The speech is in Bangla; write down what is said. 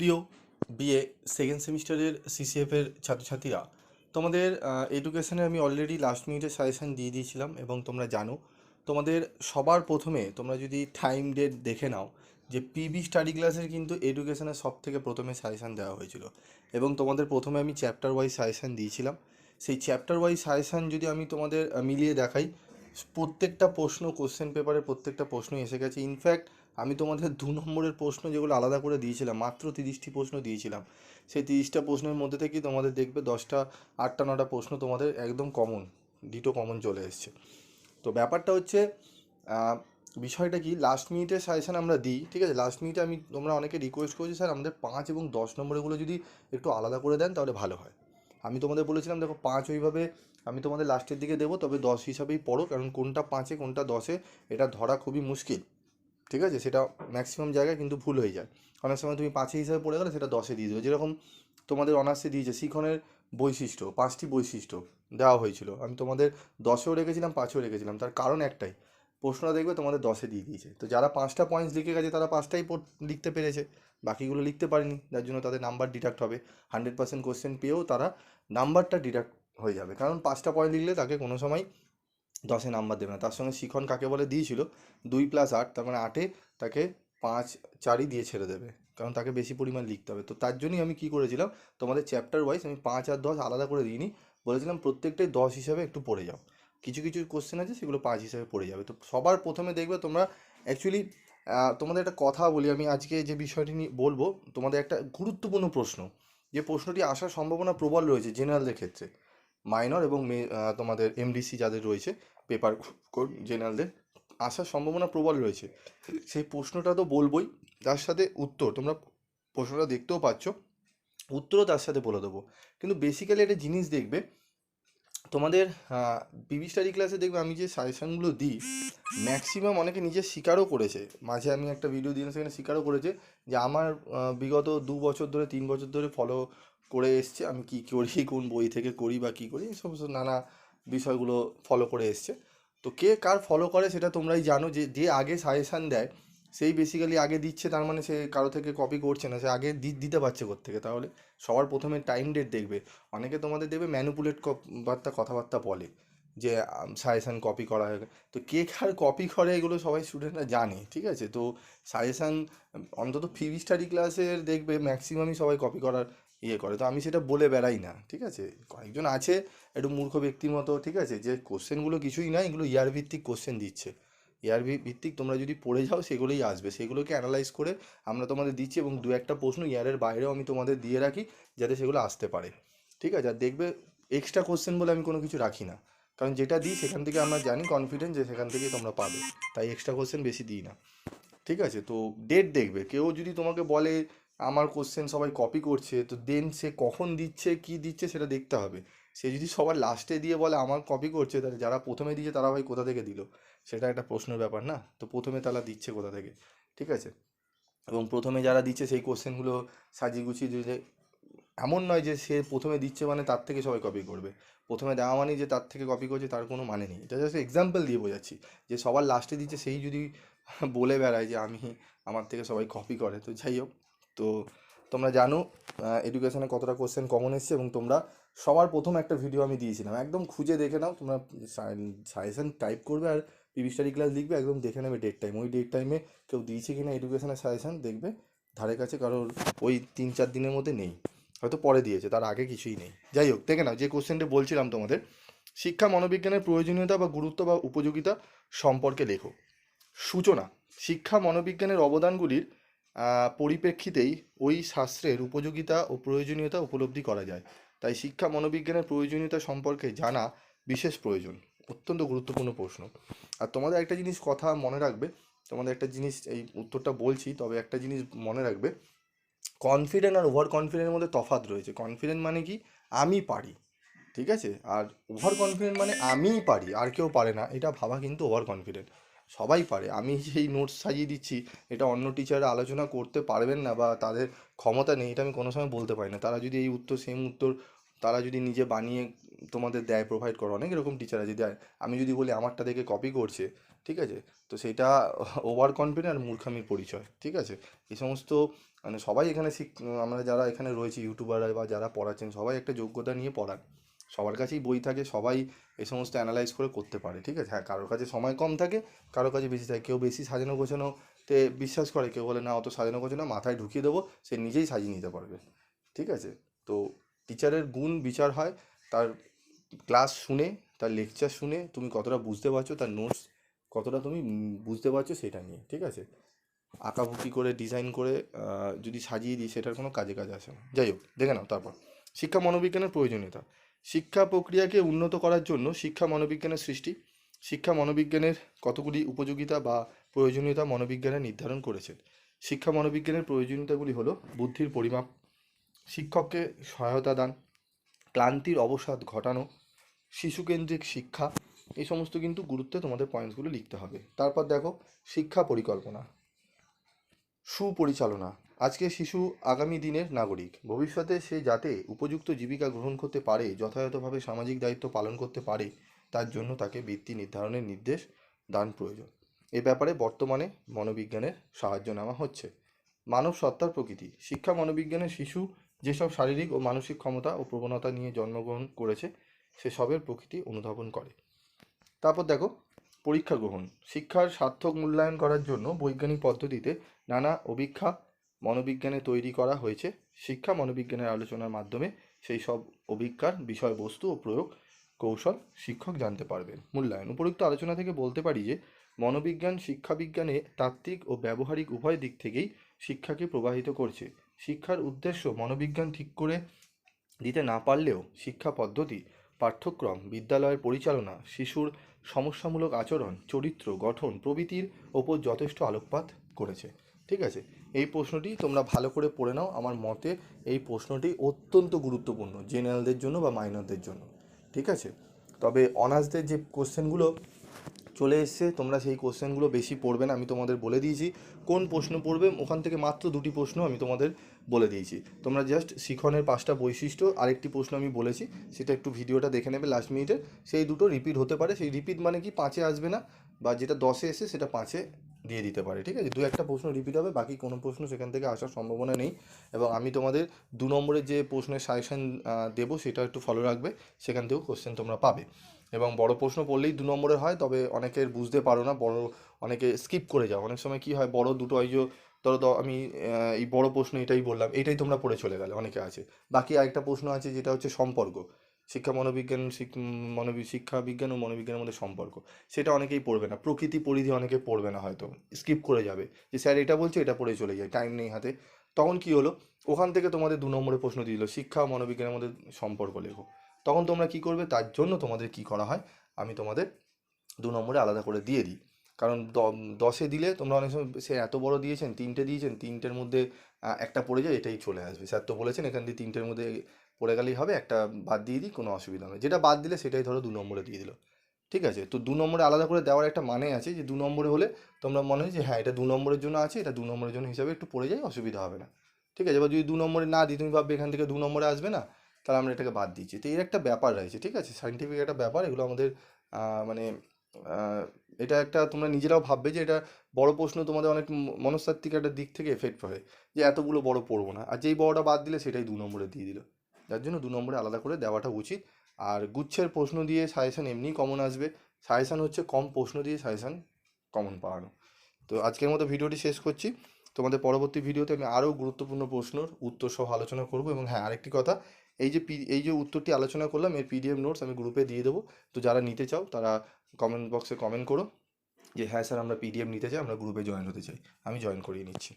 প্রিয় বিএ সেকেন্ড সেমিস্টারের সিসিএফের ছাত্রছাত্রীরা, তোমাদের এডুকেশনে আমি অলরেডি লাস্ট মিনিটে সাজেশান দিয়ে দিয়েছিলাম এবং তোমরা জানো তোমাদের সবার প্রথমে তোমরা যদি টাইম ডেট দেখে নাও যে পিবি স্টাডি ক্লাসের কিন্তু এডুকেশনের সব থেকে প্রথমে সাজেশান দেওয়া হয়েছিল এবং তোমাদের প্রথমে আমি চ্যাপ্টার ওয়াইজ সাজেশান দিয়েছিলাম। সেই চ্যাপ্টার ওয়াইজ সাজেশান যদি আমি তোমাদের মিলিয়ে দেখাই, প্রত্যেকটা প্রশ্ন কোশ্চেন পেপারে প্রত্যেকটা প্রশ্নই এসে গেছে। ইনফ্যাক্ট আমি তোমাদের 2 নম্বরের প্রশ্ন যেগুলো আলাদা করে দিয়েছিলাম, মাত্র 30টি প্রশ্ন দিয়েছিলাম, সেই 30টা প্রশ্নের মধ্যে থেকেই তোমাদের দেখবে 10টা 8টা 9টা প্রশ্ন তোমাদের একদম কমন, ডিটো কমন চলে এসছে। তো ব্যাপারটা হচ্ছে বিষয়টা কি, লাস্ট মিনিটে সাজেশান আমরা দিই, ঠিক আছে। লাস্ট মিনিটে তোমরা অনেকে রিকোয়েস্ট করেছি স্যার আমাদের 5 এবং 10 নম্বরগুলো যদি একটু আলাদা করে দেন তাহলে ভালো হয়। আমি তোমাদের বলেছিলাম দেখো 5 ওইভাবে আমি তোমাদের লাস্টের দিকে দেবো, তবে 10 হিসাবেই পড়ো, কারণ কোনটা 5-এ কোনটা 10-এ এটা ধরা খুবই মুশকিল, ঠিক আছে। সেটা ম্যাক্সিমাম জায়গায় কিন্তু ভুল হয়ে যায়। অনেক সময় তুমি 5-এ হিসাবে পড়ে গেলে সেটা 10-এ দিয়ে দেবে। যেরকম তোমাদের অনার্সে দিয়েছে শিখনের বৈশিষ্ট্য, 5টি বৈশিষ্ট্য দেওয়া হয়েছিল, আমি তোমাদের 10-এও রেখেছিলাম 5-এও রেখেছিলাম, তার কারণ একটাই, প্রশ্নটা দেখবে তোমাদের 10-এ দিয়ে দিয়েছে। তো যারা 5টা পয়েন্টস লিখে গেছে তারা 5টাই লিখতে পেরেছে, বাকিগুলো লিখতে পারেনি, যার জন্য তাদের নাম্বার ডিডাক্ট হবে। 100% কোশ্চেন পেয়েও তারা নাম্বারটা ডিডাক্ট হয়ে যাবে, কারণ 5টা পয়েন্ট লিখলে তাকে কোনো সময় 10-এ নাম্বার দেবে না। তার সঙ্গে শিখন কাকে বলে দিয়েছিল 2+8, তার মানে 8-এ তাকে 5-4ই দিয়ে ছেড়ে দেবে, কারণ তাকে বেশি পরিমাণ লিখতে হবে। তো তার জন্যই আমি কী করেছিলাম, তোমাদের চ্যাপ্টার ওয়াইজ আমি 5 আর 10 আলাদা করে দিইনি, বলেছিলাম প্রত্যেকটাই 10 হিসাবে একটু পড়ে যাও। কিছু কিছু কোশ্চেন আছে সেগুলো 5 হিসাবে পড়ে যাবে। তো সবার প্রথমে দেখবে তোমরা অ্যাকচুয়ালি তোমাদের একটা কথা বলি, আমি আজকে যে বিষয়টি নিয়ে বলবো, তোমাদের একটা গুরুত্বপূর্ণ প্রশ্ন, যে প্রশ্নটি আসার সম্ভাবনা প্রবল রয়েছে জেনারেলদের ক্ষেত্রে, মাইনর এবং তোমাদের এমডিসি যাদের রয়েছে, পেপার কোড জেনারেলদের আসার সম্ভাবনা প্রবল রয়েছে। সেই প্রশ্নটা তো বলবোই, তার সাথে উত্তর, তোমরা প্রশ্নটা দেখতেও পাচ্ছ, উত্তরও তার সাথে বলে দেবো। কিন্তু বেসিক্যালি একটা জিনিস দেখবে তোমাদের পিবি স্টাডি ক্লাসে দেখবে আমি যে সাজেশানগুলো দিই, ম্যাক্সিমাম অনেকে নিজে স্বীকারও করেছে, মাঝে আমি একটা ভিডিও দিলাম সেখানে স্বীকারও করেছে যে আমার বিগত 2 বছর ধরে 3 বছর ধরে ফলো করে এসছে, আমি কী করি, কোন বই থেকে করি বা কী করি, এই সমস্ত নানা বিষয়গুলো ফলো করে এসছে। তো কে কার ফলো করে সেটা তোমরাই জানো, যে যে আগে সাজেশান দেয় সেই বেসিক্যালি আগে দিচ্ছে, তার মানে সে কারো থেকে কপি করছে না, সে আগে দিতে পারছে কোত্থেকে তাহলে। সবার প্রথমে টাইম ডেট দেখবে। অনেকে তোমাদের দেখবে ম্যানুপুলেট কথাবার্তা বলে যে সাজেশান কপি করা হয়, তো কে কার কপি করে এগুলো সবাই স্টুডেন্টরা জানে, ঠিক আছে। তো সাজেশান অন্তত পিবি স্টাডি ক্লাসের দেখবে ম্যাক্সিমামই সবাই কপি করার ইয়ে করে, তো আমি সেটা বলে বেড়াই না, ঠিক আছে। কয়েকজন আছে একটু মূর্খ ব্যক্তির মতো, ঠিক আছে, যে কোশ্চেনগুলো কিছুই না, এগুলো ইয়ার ভিত্তিক কোশ্চেন দিচ্ছে, ইয়ার ভিত্তিক তোমরা যদি পড়ে যাও সেগুলোই আসবে, সেগুলোকে অ্যানালাইজ করে আমরা তোমাদের দিচ্ছি, এবং 2-একটা প্রশ্ন ইয়ারের বাইরেও আমি তোমাদের দিয়ে রাখি যাতে সেগুলো আসতে পারে, ঠিক আছে। আর দেখবে এক্সট্রা কোশ্চেন বলে আমি কোনো কিছু রাখি না, কারণ যেটা দিই সেখান থেকে আমরা জানি কনফিডেন্ট যে সেখান থেকেই তোমরা পাবে, তাই এক্সট্রা কোশ্চেন বেশি দিই না, ঠিক আছে। তো ডেট দেখবে, কেউ যদি তোমাকে বলে আমার কোশ্চেন সবাই কপি করছে, তো দেন সে কখন দিচ্ছে কি দিচ্ছে সেটা দেখতে হবে। সে যদি সবার লাস্টে দিয়ে বলে আমার কপি করছে, তাহলে যারা প্রথমে দিয়েছে তারা ভাই কোথা থেকে দিল, সেটা একটা প্রশ্নের ব্যাপার না। তো প্রথমে তারা দিচ্ছে কোথা থেকে, ঠিক আছে। এবং প্রথমে যারা দিচ্ছে সেই কোশ্চেনগুলো সাজিয়ে গুছিয়ে দিতে, এমন নয় যে সে প্রথমে দিচ্ছে মানে তার থেকে সবাই কপি করবে, প্রথমে দেওয়া মানেই যে তার থেকে কপি করছে তার কোনো মানে নেই। এটা জাস্ট এক্সাম্পল দিয়ে বোঝাচ্ছি, যে সবার লাস্টে দিচ্ছে সেই যদি বলে বেড়ায় যে আমার থেকে সবাই কপি করে, তো যাই হোক। তো তোমরা জানো এডুকেশনে কতটা কোশ্চেন কমন এসছে, এবং তোমরা সবার প্রথম একটা ভিডিও আমি দিয়েছিলাম, একদম খুঁজে দেখে নাও, তোমরা সাজেশন টাইপ করবে আর পিবি স্টাডি ক্লাস লিখবে, একদম দেখে নেবে ডেট টাইম, ওই ডেট টাইমে কেউ দিয়েছে কিনা এডুকেশনের সাজেশন দেখবে ধারে কাছে কারোর ওই 3-4 দিনের মধ্যে নেই, হয়তো পরে দিয়েছে, তার আগে কিছুই নেই। যাই হোক, দেখে নাও যে কোশ্চেনটা বলছিলাম তোমাদের, শিক্ষা মনোবিজ্ঞানের প্রয়োজনীয়তা বা গুরুত্ব বা উপযোগিতা সম্পর্কে লেখো। সূচনা, শিক্ষা মনোবিজ্ঞানের অবদানগুলির পরিপ্রেক্ষিতেই ওই শাস্ত্রের উপযোগিতা ও প্রয়োজনীয়তা উপলব্ধি করা যায়, তাই শিক্ষা মনোবিজ্ঞানের প্রয়োজনীয়তা সম্পর্কে জানা বিশেষ প্রয়োজন। অত্যন্ত গুরুত্বপূর্ণ প্রশ্ন। আর তোমাদের একটা জিনিস কথা মনে রাখবে, তোমাদের একটা জিনিস, এই উত্তরটা বলছি তবে একটা জিনিস মনে রাখবে, কনফিডেন্ট আর ওভার কনফিডেন্টের মধ্যে তফাৎ রয়েছে। কনফিডেন্ট মানে কি, আমি পারি, ঠিক আছে, আর ওভার কনফিডেন্ট মানে আমিই পারি আর কেউ পারে না, এটা ভাবা কিন্তু ওভার কনফিডেন্ট। সবাই পারে, আমি যেই নোটস সাজিয়ে দিচ্ছি এটা অন্য টিচাররা আলোচনা করতে পারবেন না বা তাদের ক্ষমতা নেই, এটা আমি কোনো সময় বলতে পারি না। তারা যদি এই উত্তর সেম উত্তর তারা যদি নিজে বানিয়ে তোমাদের দেয়, প্রোভাইড করে, অনেক এরকম টিচার আছে দেয়, আমি যদি বলি আমারটা দেখে কপি করছে, ঠিক আছে? তো সেইটা ওভার কনফিডেন্ট আর মূর্খামির পরিচয়, ঠিক আছে? এই সমস্ত মানে সবাই এখানে আমরা যারা এখানে রয়েছি ইউটিউবার বা যারা পড়াচ্ছেন সবাই একটা যোগ্যতা নিয়ে পড়ান, সবার কাছেই বই থাকে, সবাই এই সমস্ত অ্যানালাইজ করে করতে পারে, ঠিক আছে? হ্যাঁ, কারোর কাছে সময় কম থাকে, কারোর কাছে বেশি থাকে, কেউ বেশি সাজানো গোছানোতে বিশ্বাস করে, কেউ বলে না অত সাজানো গোছানো মাথায় ঢুকিয়ে দেবো, সে নিজেই সাজিয়ে নিতে পারবে, ঠিক আছে? তো টিচারের গুণ বিচার হয় তার ক্লাস শুনে, তার লেকচার শুনে তুমি কতটা বুঝতে পারছো, তার নোটস কতটা তুমি বুঝতে পারছো সেটা নিয়ে, ঠিক আছে? আঁকাবুকি করে ডিজাইন করে যদি সাজিয়ে দিই সেটার কোনো কাজে আসে না। যাই হোক, দেখে নাও তারপর শিক্ষা মনোবিজ্ঞানের প্রয়োজনীয়তা। শিক্ষা প্রক্রিয়াকে উন্নত করার জন্য শিক্ষা মনোবিজ্ঞানের সৃষ্টি। শিক্ষা মনোবিজ্ঞানের কতগুলি উপযোগিতা বা প্রয়োজনীয়তা মনোবিজ্ঞানে নির্ধারণ করেছেন। শিক্ষা মনোবিজ্ঞানের প্রয়োজনীয়তাগুলি হলো বুদ্ধির পরিমাপ, শিক্ষককে সহায়তা দান, ক্লান্তির অবসাদ ঘটানো, শিশুকেন্দ্রিক শিক্ষা, এই সমস্ত কিন্তু গুরুত্বে তোমাদের পয়েন্টসগুলো লিখতে হবে। তারপর দেখো শিক্ষা পরিকল্পনা, সুপরিচালনা। আজকে শিশু আগামী দিনের নাগরিক, ভবিষ্যতে সে যাতে উপযুক্ত জীবিকা গ্রহণ করতে পারে, যথাযথভাবে সামাজিক দায়িত্ব পালন করতে পারে, তার জন্য তাকে বৃত্তি নির্ধারণের নির্দেশ দান প্রয়োজন। এ ব্যাপারে বর্তমানে মনোবিজ্ঞানের সাহায্য নেওয়া হচ্ছে। মানব সত্তার প্রকৃতি, শিক্ষা মনোবিজ্ঞানে শিশু যেসব শারীরিক ও মানসিক ক্ষমতা ও প্রবণতা নিয়ে জন্মগ্রহণ করেছে সেসবের প্রকৃতি অনুধাবন করে। তারপর দেখো পরীক্ষা গ্রহণ, শিক্ষার সার্থক মূল্যায়ন করার জন্য বৈজ্ঞানিক পদ্ধতিতে নানা অভিক্ষা মনোবিজ্ঞানে তৈরি করা হয়েছে। শিক্ষা মনোবিজ্ঞানের আলোচনার মাধ্যমে সেই সব অভিজ্ঞার বিষয়বস্তু ও প্রয়োগ কৌশল শিক্ষক জানতে পারবেন। মূল্যায়ন, উপরোক্ত আলোচনা থেকে বলতে পারি যে মনোবিজ্ঞান শিক্ষাবিজ্ঞানে তাত্ত্বিক ও ব্যবহারিক উভয় দিক থেকেই শিক্ষাকে প্রভাবিত করছে। শিক্ষার উদ্দেশ্য মনোবিজ্ঞান ঠিক করে দিতে না পারলেও শিক্ষা পদ্ধতি, পাঠ্যক্রম, বিদ্যালয়ের পরিচালনা, শিশুর সমস্যামূলক আচরণ, চরিত্র গঠন প্রভৃতির ওপর যথেষ্ট আলোকপাত করেছে, ঠিক আছে? এই প্রশ্নটি তোমরা ভালো করে পড়ে নাও, আমার মতে এই প্রশ্নটি অত্যন্ত গুরুত্বপূর্ণ জেনারেলদের জন্য বা মাইনরদের জন্য, ঠিক আছে? তবে অনার্সদের যে কোশ্চেনগুলো চলে এসছে তোমরা সেই কোশ্চেনগুলো বেশি পড়বে না, আমি তোমাদের বলে দিয়েছি কোন প্রশ্ন পড়বে, ওখান থেকে মাত্র দুটি প্রশ্ন আমি তোমাদের বলে দিয়েছি। তোমরা জাস্ট শিখনের 5টা বৈশিষ্ট্য, আরেকটি প্রশ্ন আমি বলেছি সেটা একটু ভিডিওটা দেখে নেবে লাস্ট মিনিটে, সেই দুটো রিপিট হতে পারে, সেই রিপিট মানে কি 5-এ আসবে না, বা যেটা 10-এ এসে সেটা 5-এ দিয়ে দিতে পারে, ঠিক আছে? দু একটা প্রশ্ন রিপিট হবে, বাকি কোনো প্রশ্ন সেখান থেকে আসার সম্ভাবনা নেই। এবং আমি তোমাদের 2 নম্বরের যে প্রশ্নের সাজেশন দেবো সেটা একটু ফলো রাখবে, সেখান থেকেও কোশ্চেন তোমরা পাবে। এবং বড় প্রশ্ন পড়লেই 2 নম্বরের হয়, তবে অনেকের বুঝতে পারো না, অনেকে স্কিপ করে যাও, অনেক সময় কি হয় বড় দুটো এই যে ধরো আমি এই বড় প্রশ্ন এটাই বললাম, এটাই তোমরা পড়ে চলে গেলে, অনেকে আছে। বাকি আরেকটা প্রশ্ন আছে যেটা হচ্ছে সম্পর্ক, শিক্ষা মনোবিজ্ঞান শিক্ষা বিজ্ঞান ও মনোবিজ্ঞানের মধ্যে সম্পর্ক, সেটা অনেকেই পড়বে না, প্রকৃতি পরিধি অনেকে পড়বে না, হয়তো স্কিপ করে যাবে, যে স্যার এটা বলছে এটা পড়ে চলে যায়, টাইম নেই হাতে। তখন কি হলো, ওখান থেকে তোমাদের 2 নম্বরের প্রশ্ন দিয়ে দিল শিক্ষা ও মনোবিজ্ঞানের মধ্যে সম্পর্ক লেখো। তখন তোমরা কি করবে, তার জন্য তোমাদের কি করা হয়, আমি তোমাদের 2 নম্বরে আলাদা করে দিয়ে দিই। কারণ 10-এ দিলে তোমরা অনেক সময় সে এত বড় দিয়েছেন, 3টে দিয়েছেন, 3টের মধ্যে একটা পড়ে যায়, এটাই চলে আসবে, স্যার তো বলেছেন এখান দিয়ে 3টের মধ্যে পড়ে গেলেই হবে, একটা বাদ দিয়ে দিই, কোনো অসুবিধা নেই, যেটা বাদ দিলে সেটাই ধরো 2 নম্বরে দিয়ে দিল, ঠিক আছে? তো 2 নম্বরে আলাদা করে দেওয়ার একটা মানে আছে, যে 2 নম্বরে হলে তোমরা মনে হয় যে হ্যাঁ এটা 2 নম্বরের জন্য আছে, এটা 2 নম্বরের জন্য হিসাবে একটু পড়ে যায়, অসুবিধা হবে না, ঠিক আছে? এবার যদি 2 নম্বরে না দিই, তুমি ভাববে এখান থেকে 2 নম্বরে আসবে না, তাহলে আমরা এটাকে বাদ দিচ্ছি। তো এর একটা ব্যাপার রয়েছে, ঠিক আছে? সায়েন্টিফিক একটা ব্যাপার, এগুলো আমাদের মানে আহ, এটা একটা তোমরা নিজেরাও ভাববে যে এটা বড় প্রশ্ন, তোমাদের অনেক মনস্তাত্ত্বিক একটা দিক থেকে এফেক্ট পড়ে, যে এতগুলো বড় পড়বো না, আর যেই বড়টা বাদ দিলে সেটাই 2 নম্বরে দিয়ে দিল, যার জন্য 2 নম্বরে আলাদা করে দেওয়াটা উচিত। আর গুচ্ছের প্রশ্ন দিয়ে সাজেশন এমনিই কমন আসবে, সাজেশন হচ্ছে কম প্রশ্ন দিয়ে সাজেশন কমন পাওয়ানো। তো আজকের মতো ভিডিওটি শেষ করছি, তোমাদের পরবর্তী ভিডিওতে আমি আরও গুরুত্বপূর্ণ প্রশ্নর উত্তর সহ আলোচনা করব। এবং হ্যাঁ, আরেকটি কথা, এই যে উত্তরটি আলোচনা করলাম এর পিডিএফ নোটস আমি গ্রুপে দিয়ে দেবো, তো যারা নিতে চাও তারা কমেন্ট বক্সে কমেন্ট করো যে হ্যাঁ স্যার আমরা পিডিএফ নিতে চাই, আমরা গ্রুপে জয়েন হতে চাই, আমি জয়েন করিয়ে নিচ্ছি।